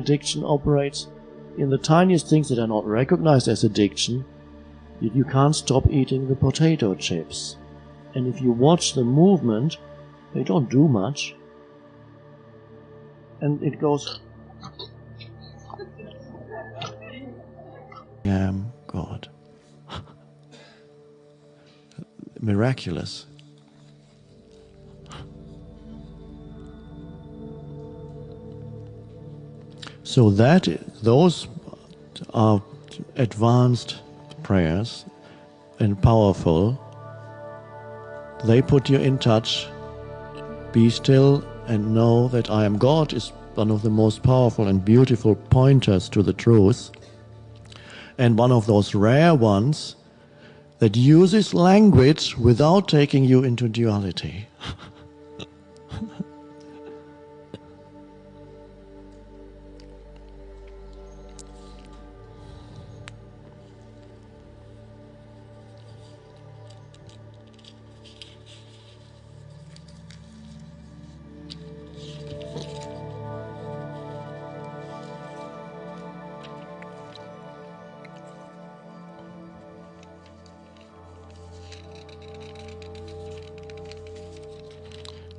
addiction operates in the tiniest things that are not recognized as addiction. You can't stop eating the potato chips. And if you watch the movement, they don't do much. And it goes... I am God. Miraculous. So those are advanced prayers and powerful. They put you in touch. Be still and know that I am God is one of the most powerful and beautiful pointers to the truth. And one of those rare ones that uses language without taking you into duality.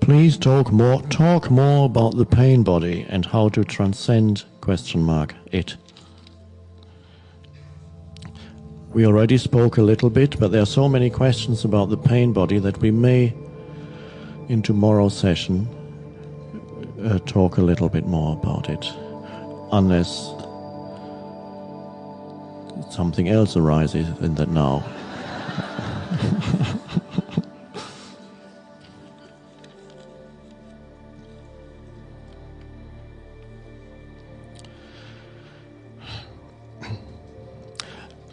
Please talk more about the pain body and how to transcend it. We already spoke a little bit, but there are so many questions about the pain body that we may, in tomorrow's session, talk a little bit more about it, unless something else arises in that now.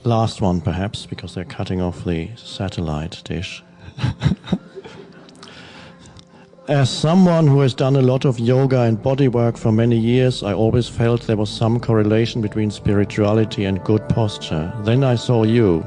Last one, perhaps, because they're cutting off the satellite dish. As someone who has done a lot of yoga and body work for many years, I always felt there was some correlation between spirituality and good posture. Then I saw you.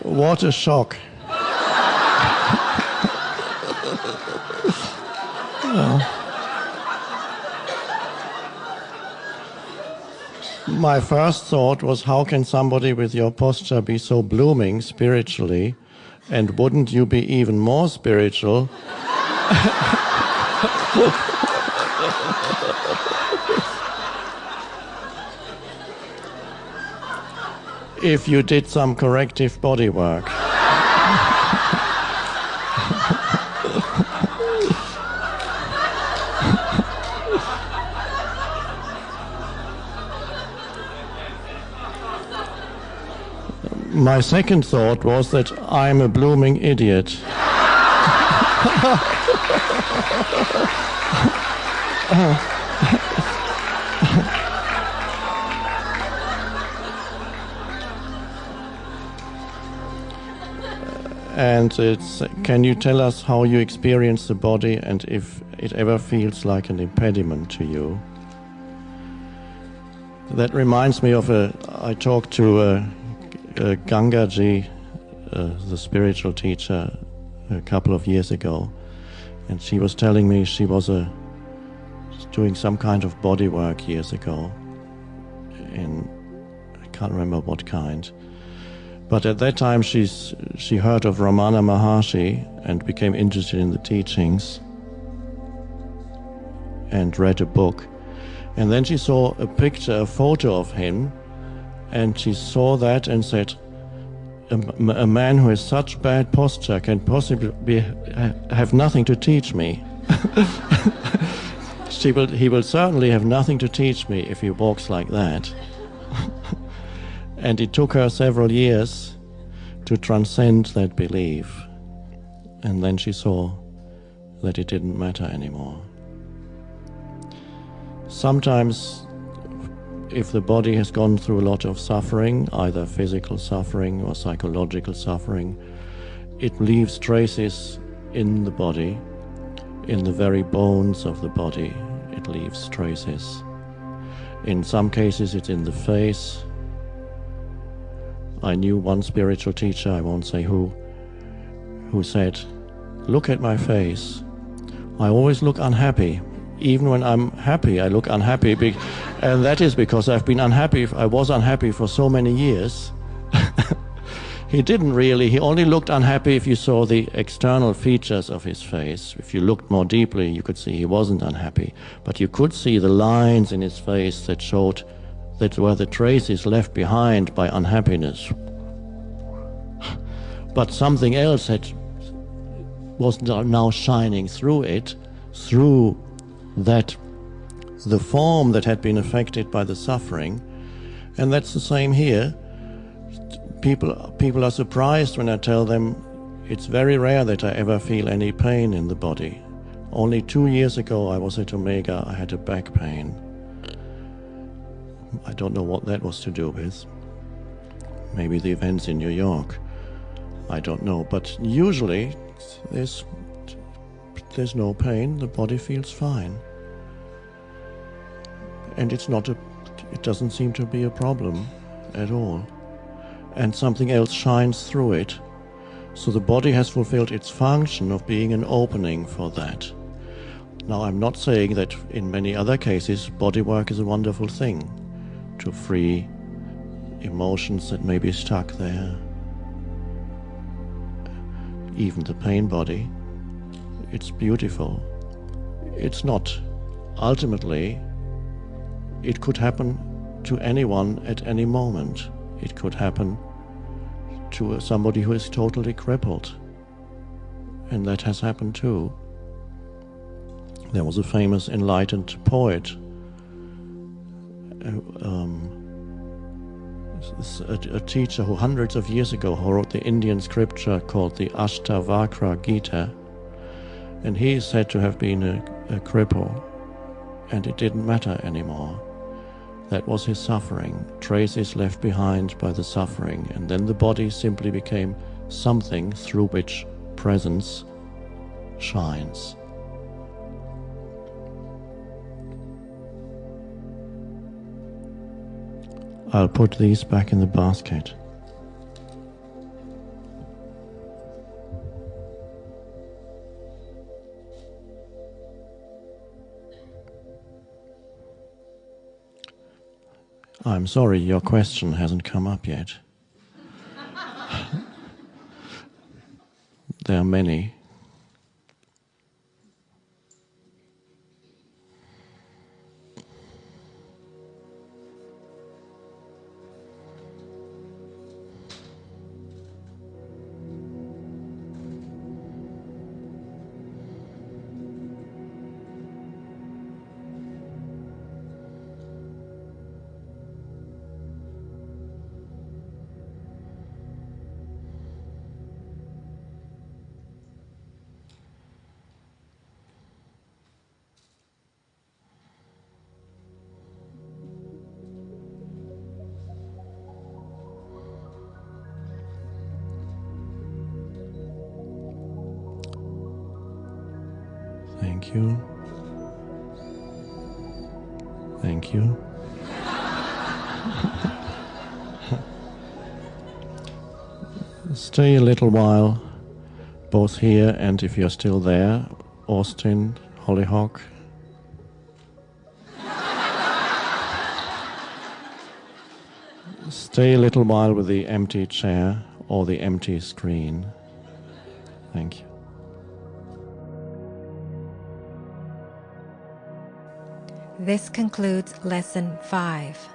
What a shock. My first thought was, how can somebody with your posture be so blooming spiritually, and wouldn't you be even more spiritual if you did some corrective body work? My second thought was that I'm a blooming idiot. And can you tell us how you experience the body and if it ever feels like an impediment to you? That reminds me of I talked to Gangaji, the spiritual teacher, a couple of years ago, and she was telling me she was doing some kind of body work years ago, and I can't remember what kind. But at that time she heard of Ramana Maharshi and became interested in the teachings and read a book. And then she saw a photo of him, and she saw that and said, a man who has such bad posture can possibly have nothing to teach me. He will certainly have nothing to teach me if he walks like that. And it took her several years to transcend that belief. And then she saw that it didn't matter anymore. Sometimes if the body has gone through a lot of suffering, either physical suffering or psychological suffering, it leaves traces in the body, in the very bones of the body. It leaves traces. In some cases it's in the face. I knew one spiritual teacher, I won't say who said, "Look at my face. I always look unhappy. Even when I'm happy, I look unhappy. And that is because I've been unhappy. I was unhappy for so many years." He only looked unhappy if you saw the external features of his face. If you looked more deeply, you could see he wasn't unhappy. But you could see the lines in his face that showed that were the traces left behind by unhappiness. But something else was now shining through it, through that, the form that had been affected by the suffering. And that's the same here. People are surprised when I tell them it's very rare that I ever feel any pain in the body. Only 2 years ago I was at Omega, I had a back pain. I don't know what that was to do with. Maybe the events in New York. I don't know, but usually there's no pain, the body feels fine. And it doesn't seem to be a problem at all. And something else shines through it. So the body has fulfilled its function of being an opening for that. Now, I'm not saying that in many other cases body work is a wonderful thing to free emotions that may be stuck there. Even the pain body, it's beautiful. It's not, ultimately, it could happen to anyone at any moment. It could happen to somebody who is totally crippled. And that has happened too. There was a famous enlightened poet, a teacher who hundreds of years ago wrote the Indian scripture called the Ashtavakra Gita. And he is said to have been a cripple, and it didn't matter anymore. That was his suffering, traces left behind by the suffering, and then the body simply became something through which presence shines. I'll put these back in the basket. I'm sorry, your question hasn't come up yet. There are many. Thank you. Thank you. Stay a little while, both here and if you're still there, Austin, Hollyhock. Stay a little while with the empty chair or the empty screen. Thank you. This concludes Lesson 5.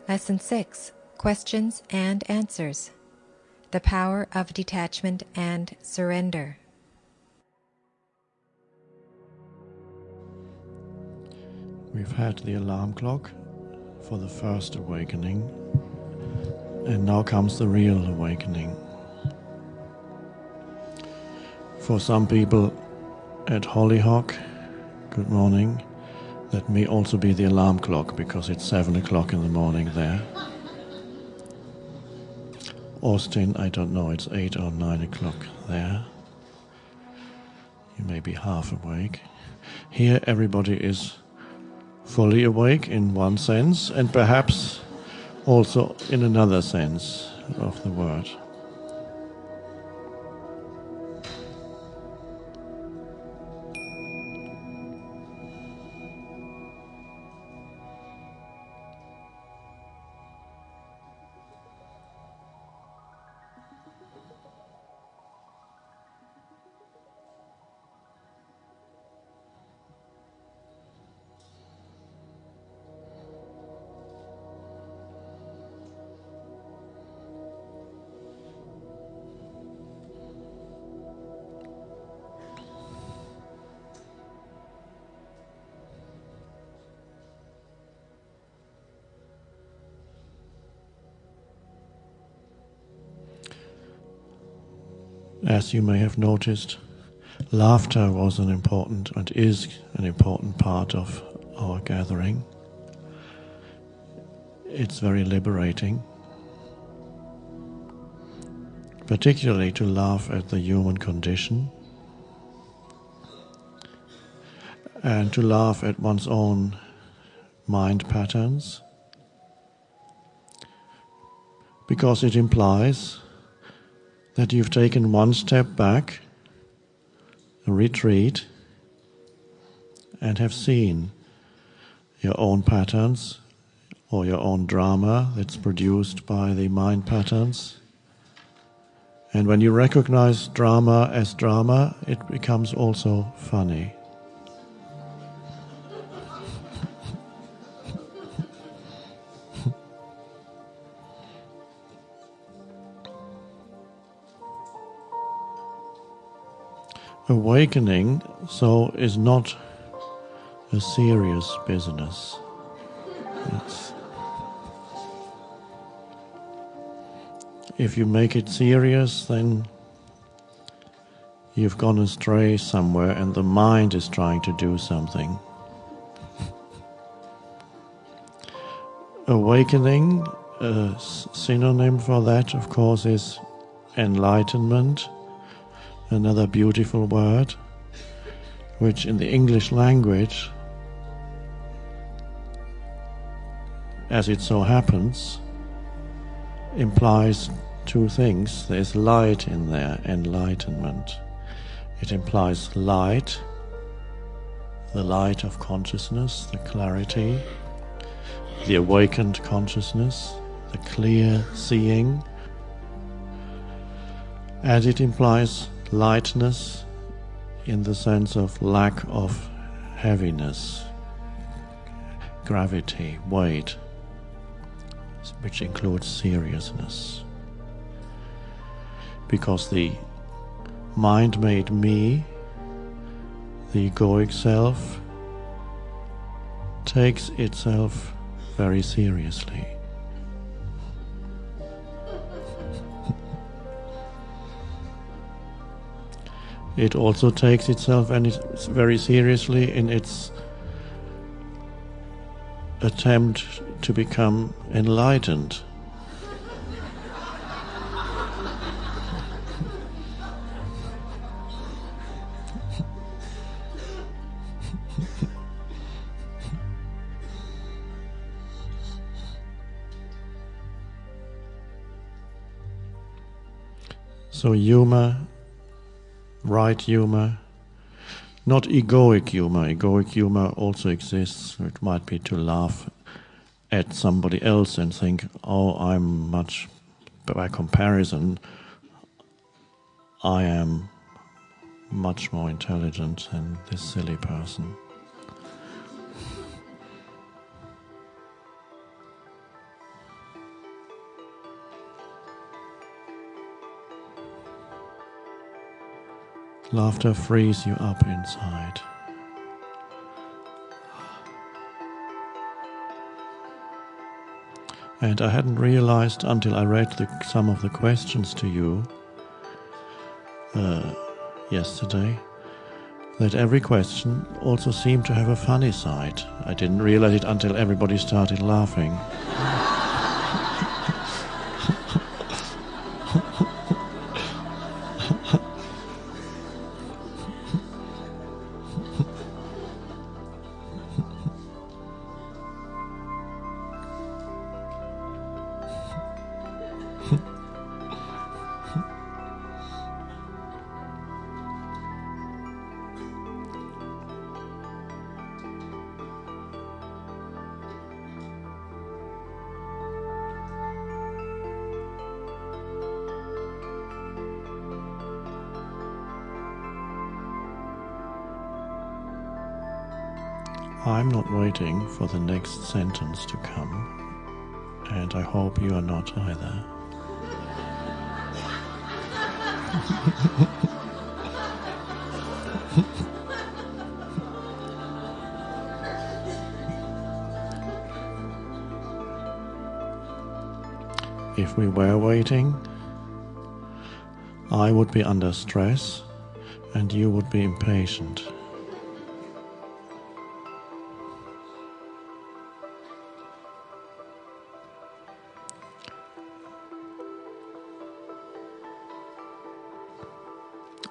Lesson 6. Questions and Answers. The Power of Detachment and Surrender. We've had the alarm clock for the first awakening, and now comes the real awakening. For some people at Hollyhock, good morning, that may also be the alarm clock because it's 7 o'clock in the morning there. Austin, I don't know, it's 8 or 9 o'clock there. You may be half awake. Here everybody is fully awake in one sense and perhaps also in another sense of the word. As you may have noticed, laughter was an important and is an important part of our gathering. It's very liberating, particularly to laugh at the human condition and to laugh at one's own mind patterns, because it implies that you've taken one step back, a retreat, and have seen your own patterns or your own drama that's produced by the mind patterns. And when you recognize drama as drama, it becomes also funny. Awakening, so, is not a serious business. If you make it serious, then you've gone astray somewhere and the mind is trying to do something. Awakening, a synonym for that, of course, is enlightenment. Another beautiful word, which in the English language, as it so happens, implies two things. There's light in there, enlightenment. It implies light, the light of consciousness, the clarity, the awakened consciousness, the clear seeing, and it implies lightness in the sense of lack of heaviness, gravity, weight, which includes seriousness. Because the mind-made me, the egoic self, takes itself very seriously. It also takes itself very seriously in its attempt to become enlightened. So humor, right humor, not egoic humor. Egoic humor also exists. It might be to laugh at somebody else and think, oh, I'm much, by comparison, I am much more intelligent than this silly person. Laughter frees you up inside. And I hadn't realized until I read some of the questions to you. yesterday that every question also seemed to have a funny side. I didn't realize it until everybody started laughing. I'm not waiting for the next sentence to come, and I hope you are not either. If we were waiting, I would be under stress and you would be impatient.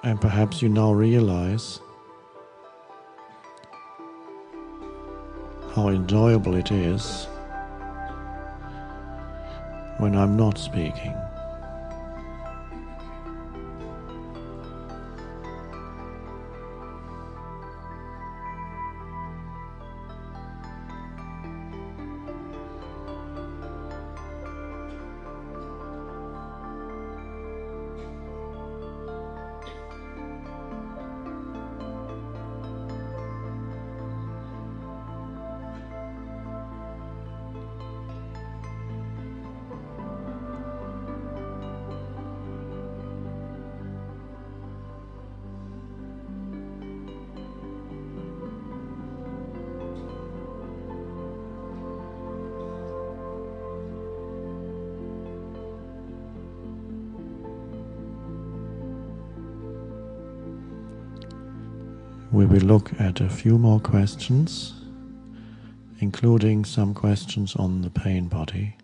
And perhaps you now realize how enjoyable it is when I'm not speaking. We will look at a few more questions, including some questions on the pain body.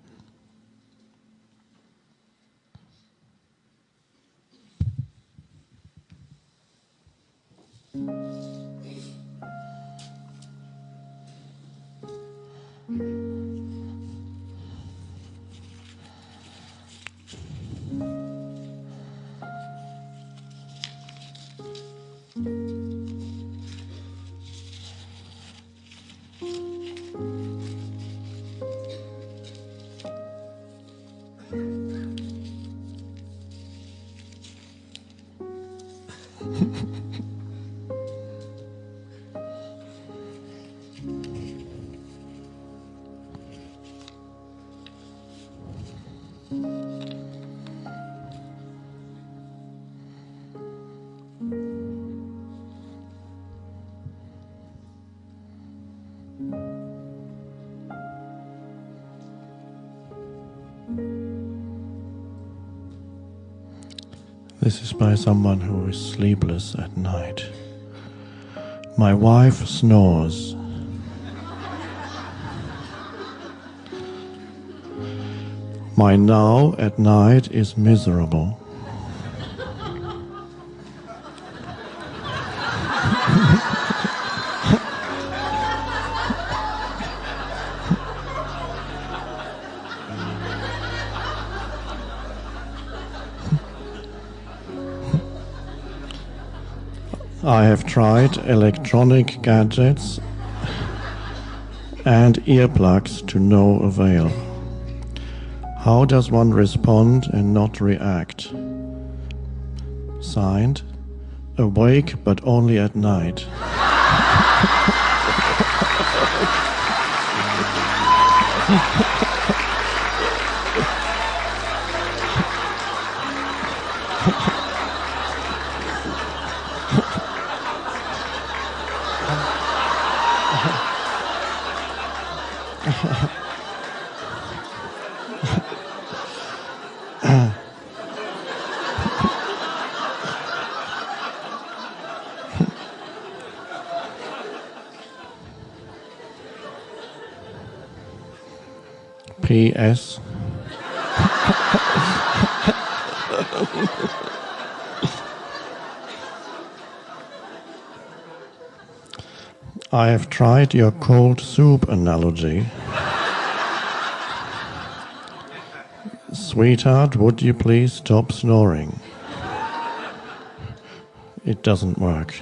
This is by someone who is sleepless at night. My wife snores. My now at night is miserable. I have tried electronic gadgets and earplugs to no avail. How does one respond and not react? Signed, awake but only at night. P.S. I have tried your cold soup analogy. Sweetheart, would you please stop snoring? It doesn't work.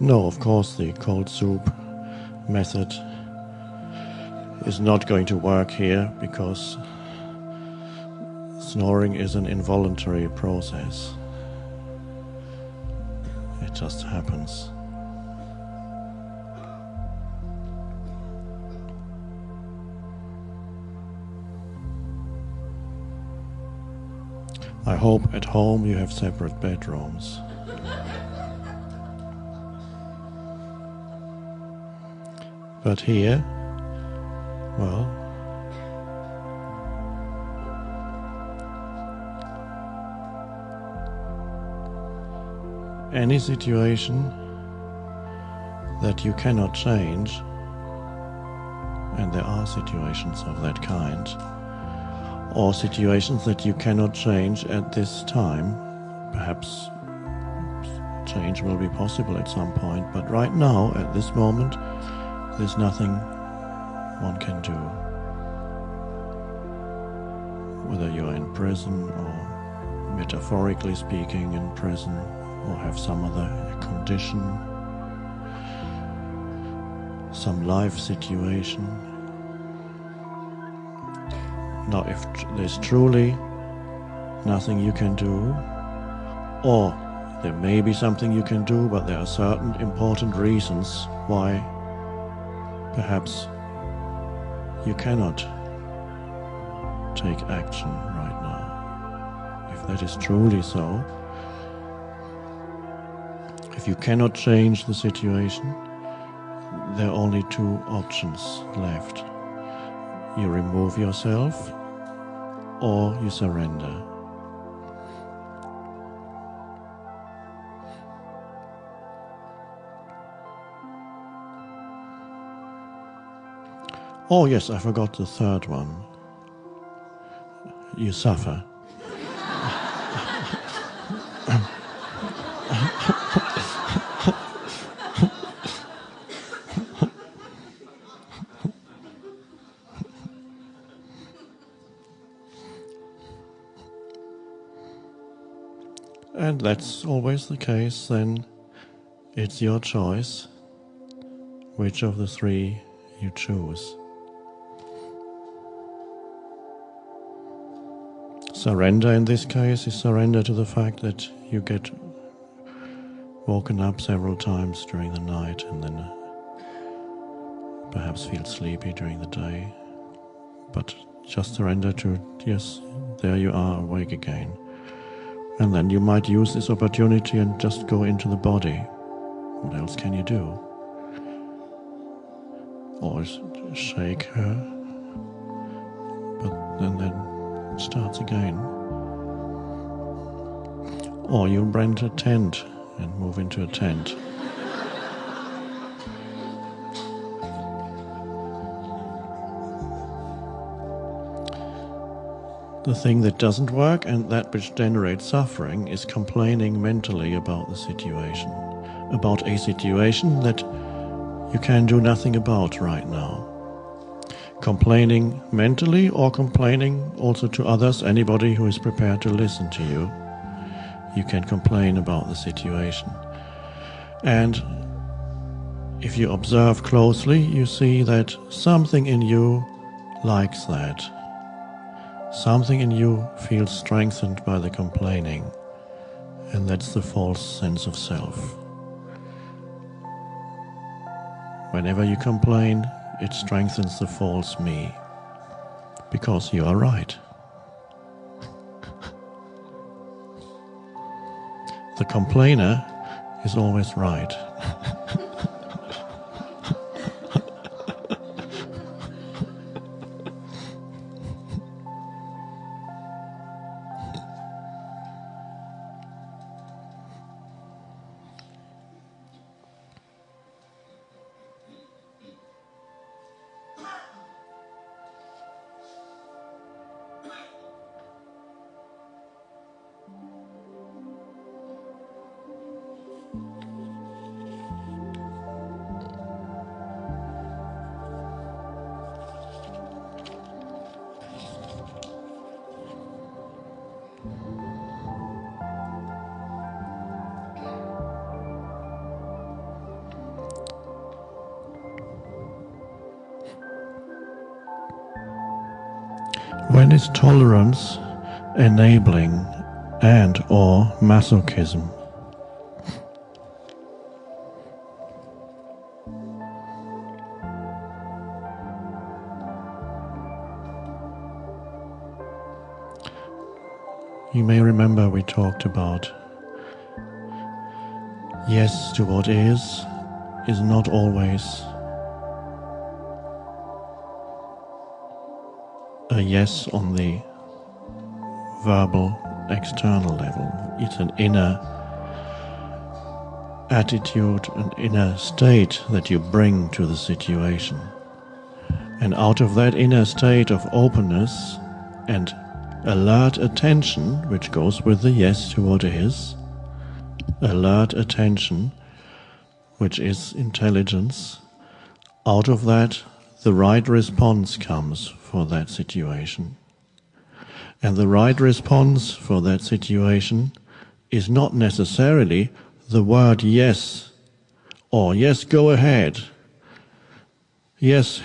No, of course the cold soup method is not going to work here because snoring is an involuntary process. It just happens. I hope at home you have separate bedrooms. But here, well, any situation that you cannot change, and there are situations of that kind, or situations that you cannot change at this time, perhaps change will be possible at some point, but right now, at this moment, there's nothing one can do. Whether you're in prison or metaphorically speaking in prison or have some other condition, some life situation. Now if there's truly nothing you can do, or there may be something you can do, but there are certain important reasons why perhaps you cannot take action right now. If that is truly so, if you cannot change the situation, there are only two options left. You remove yourself or you surrender. Oh yes, I forgot the third one. You suffer. And that's always the case, then it's your choice which of the three you choose. Surrender in this case is surrender to the fact that you get woken up several times during the night and then perhaps feel sleepy during the day. But just surrender to, yes, there you are, awake again. And then you might use this opportunity and just go into the body. What else can you do? Or shake her, but then it starts again. Or you rent a tent and move into a tent. The thing that doesn't work and that which generates suffering is complaining mentally about the situation, about a situation that you can do nothing about right now. Complaining mentally or complaining also to others, anybody who is prepared to listen to you. You can complain about the situation. And if you observe closely, you see that something in you likes that. Something in you feels strengthened by the complaining, and that's the false sense of self. Whenever you complain, it strengthens the false me, because you are right. the complainer is always right. When is tolerance enabling and or masochism? You may remember we talked about yes to what is not always a yes on the verbal external level. It's an inner attitude, an inner state that you bring to the situation. And out of that inner state of openness and alert attention, which goes with the yes to what is, alert attention, which is intelligence, out of that the right response comes for that situation. And the right response for that situation is not necessarily the word yes, or yes, go ahead, yes,